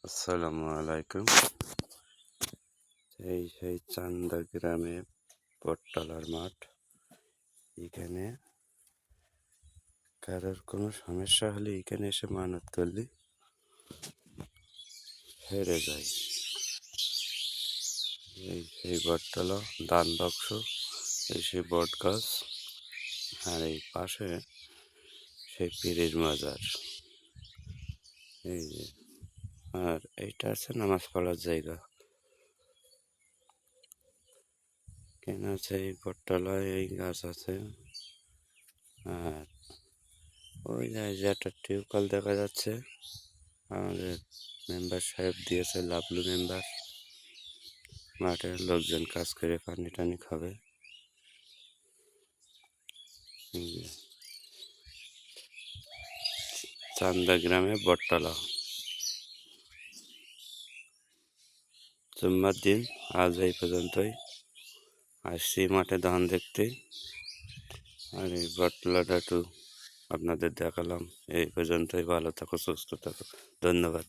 আসসালামু আলাইকুম। সেই চান্দা গ্রামে বটতলার মাঠ। এখানে কারোর কোনো সমস্যা হলে এখানে এসে মানত করলে হেরে যায়। সেই বটতলা, দান বাক্স, সেই বট গাছ, আর এই পাশে সেই পীরের মাজার। এই যে, আর এইটা আছে নামাজ পড়ার জায়গা। কেন আছে এই বটতলায় এই গাছ আছে। আর ওই যে একটা টিউবওয়েল দেখা যাচ্ছে, আমাদের মেম্বার সাহেব দিয়েছে, লাভলু মেম্বার। মাঠের লোকজন কাজ করে পানি টানি খাবে। চান্দা গ্রামে বটতলা। জুম্মার দিন আজ এই পর্যন্তই। আসছি মাঠে ধান দেখতে, আর এই বটতলাটা একটু আপনাদের দেখালাম। এই পর্যন্তই। ভালো থাকো, সুস্থ থাকো, ধন্যবাদ।